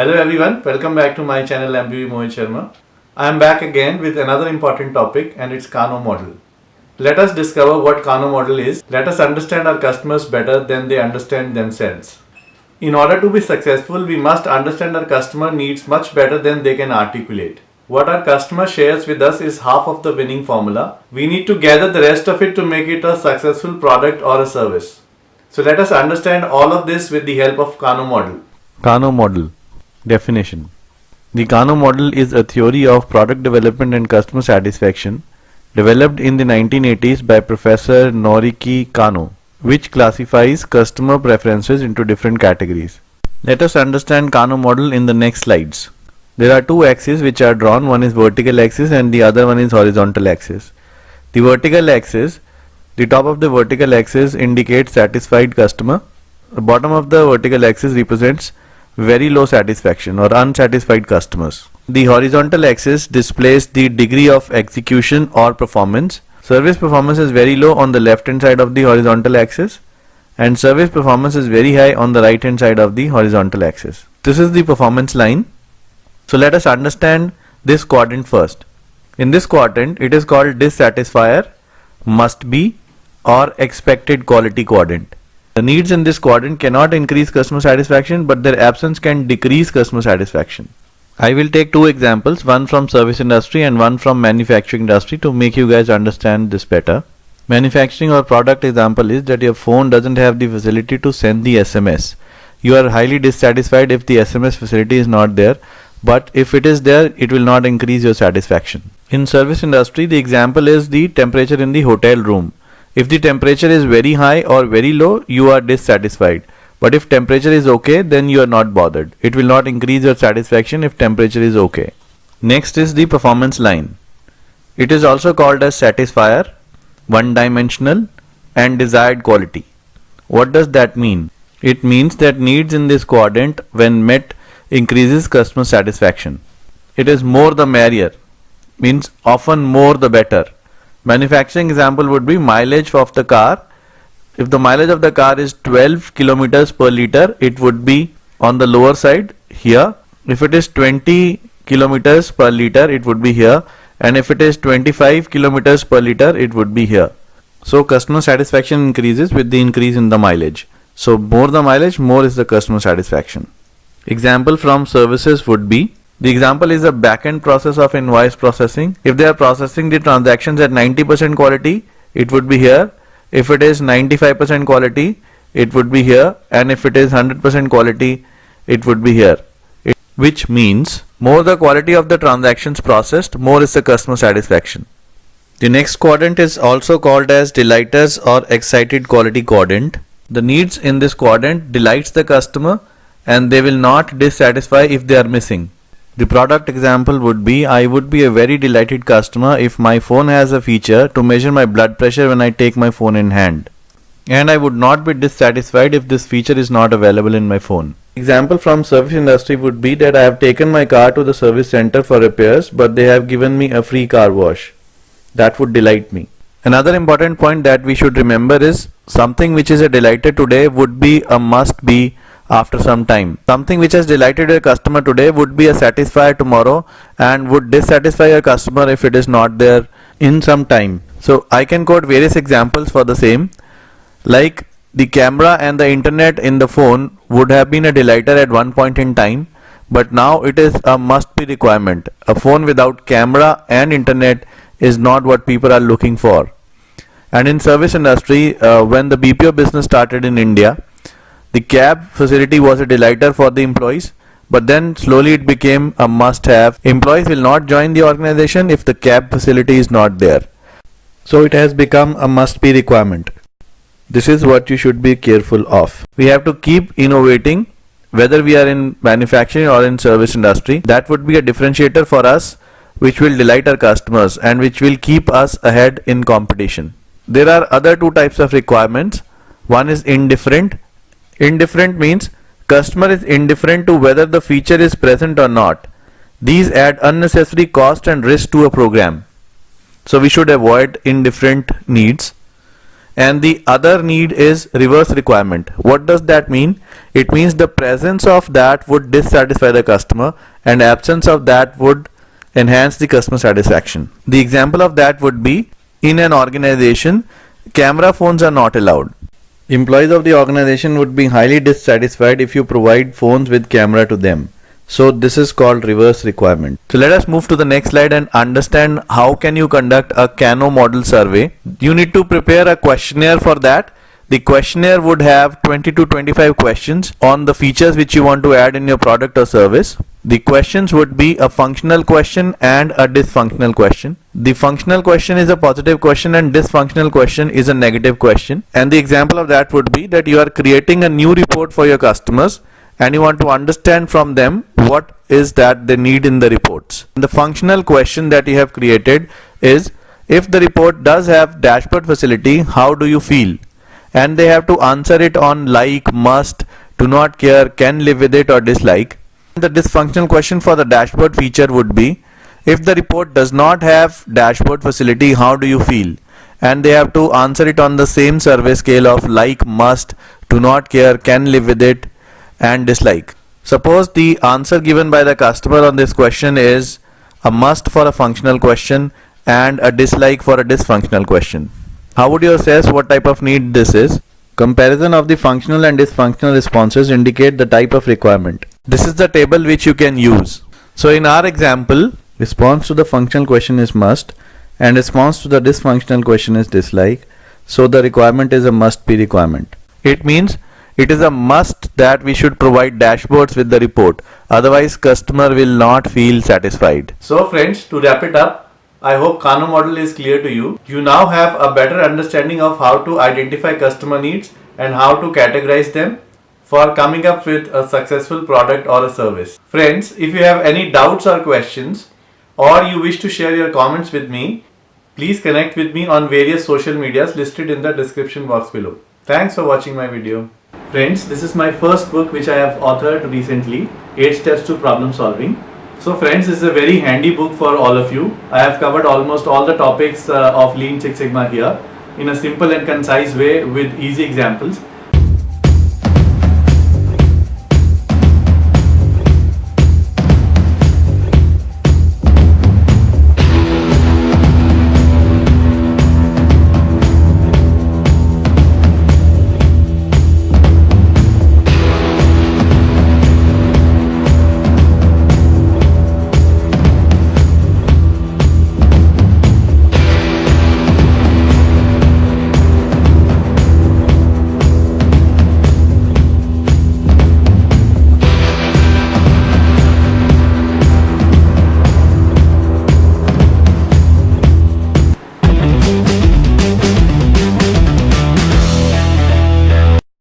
Hello everyone, welcome back to my channel MBB Mohit Sharma. I am back again with another important topic and it's Kano model. Let us discover what Kano model is. Let us understand our customers better than they understand themselves. In order to be successful, we must understand our customer needs much better than they can articulate. What our customer shares with us is half of the winning formula. We need to gather the rest of it to make it a successful product or a service. So let us understand all of this with the help of Kano model. Kano model. Definition. The Kano model is a theory of product development and customer satisfaction developed in the 1980s by Professor Noriki Kano, which classifies customer preferences into different categories. Let us understand Kano model in the next slides. There are two axes which are drawn, one is vertical axis and the other one is horizontal axis. The vertical axis, the top of the vertical axis indicates satisfied customer. The bottom of the vertical axis represents very low satisfaction or unsatisfied customers. The horizontal axis displays the degree of execution or performance. Service performance is very low on the left hand side of the horizontal axis and service performance is very high on the right hand side of the horizontal axis. This is the performance line. So let us understand this quadrant first. In this quadrant, it is called dissatisfier, must be or expected quality quadrant. The needs in this quadrant cannot increase customer satisfaction, but their absence can decrease customer satisfaction. I will take two examples, one from service industry and one from manufacturing industry to make you guys understand this better. Manufacturing or product example is that your phone doesn't have the facility to send the SMS. You are highly dissatisfied if the SMS facility is not there, but if it is there, it will not increase your satisfaction. In service industry, the example is the temperature in the hotel room. If the temperature is very high or very low, you are dissatisfied. But if temperature is okay, then you are not bothered. It will not increase your satisfaction if temperature is okay. Next is the performance line. It is also called as satisfier, one-dimensional and desired quality. What does that mean? It means that needs in this quadrant when met increases customer satisfaction. It is more the merrier, means often more the better. Manufacturing example would be mileage of the car. If the mileage of the car is 12 kilometers per liter, it would be on the lower side here. If it is 20 kilometers per liter, it would be here. And if it is 25 kilometers per liter, it would be here. So customer satisfaction increases with the increase in the mileage. So more the mileage, more is the customer satisfaction. Example from services would be, the example is a back-end process of invoice processing. If they are processing the transactions at 90% quality, it would be here. If it is 95% quality, it would be here. And if it is 100% quality, it would be here. Which means more the quality of the transactions processed, more is the customer satisfaction. The next quadrant is also called as delighters or excited quality quadrant. The needs in this quadrant delights the customer and they will not dissatisfy if they are missing. The product example would be, I would be a very delighted customer if my phone has a feature to measure my blood pressure when I take my phone in hand. And I would not be dissatisfied if this feature is not available in my phone. Example from service industry would be that I have taken my car to the service center for repairs, but they have given me a free car wash. That would delight me. Another important point that we should remember is something which is a delighter today would be a must be after some time. Something which has delighted a customer today would be a satisfier tomorrow and would dissatisfy a customer if it is not there in some time. So I can quote various examples for the same. Like the camera and the internet in the phone would have been a delighter at one point in time, but now it is a must be requirement. A phone without camera and internet is not what people are looking for. And in service industry, when the BPO business started in India, the cab facility was a delighter for the employees, but then slowly it became a must-have. Employees will not join the organization if the cab facility is not there. So it has become a must-be requirement. This is what you should be careful of. We have to keep innovating, whether we are in manufacturing or in service industry. That would be a differentiator for us, which will delight our customers and which will keep us ahead in competition. There are other two types of requirements. One is indifferent. Indifferent means customer is indifferent to whether the feature is present or not. These add unnecessary cost and risk to a program. So we should avoid indifferent needs. and the other need is reverse requirement. What does that mean? It means the presence of that would dissatisfy the customer and absence of that would enhance the customer satisfaction. The example of that would be, in an organization, camera phones are not allowed. Employees of the organization would be highly dissatisfied if you provide phones with camera to them. So this is called reverse requirement. So let us move to the next slide and understand how can you conduct a Kano model survey. You need to prepare a questionnaire for that. The questionnaire would have 20 to 25 questions on the features which you want to add in your product or service. The questions would be a functional question and a dysfunctional question. The functional question is a positive question and dysfunctional question is a negative question. And the example of that would be that you are creating a new report for your customers and you want to understand from them what is that they need in the reports. The functional question that you have created is, if the report does have dashboard facility, how do you feel? And they have to answer it on like, must, do not care, can live with it or dislike. The dysfunctional question for the dashboard feature would be, if the report does not have dashboard facility, how do you feel? And they have to answer it on the same survey scale of like, must, do not care, can live with it and dislike. Suppose the answer given by the customer on this question is a must for a functional question and a dislike for a dysfunctional question. How would you assess what type of need this is? Comparison of the functional and dysfunctional responses indicate the type of requirement. This is the table which you can use. So in our example, response to the functional question is must and response to the dysfunctional question is dislike. So the requirement is a must be requirement. It means it is a must that we should provide dashboards with the report. Otherwise, customer will not feel satisfied. So friends, to wrap it up, I hope Kano model is clear to you. You now have a better understanding of how to identify customer needs and how to categorize them for coming up with a successful product or a service. Friends, if you have any doubts or questions or you wish to share your comments with me, please connect with me on various social medias listed in the description box below. Thanks for watching my video. Friends, this is my first book which I have authored recently, 8 Steps to Problem Solving. So friends, this is a very handy book for all of you. I have covered almost all the topics of Lean Six Sigma here in a simple and concise way with easy examples.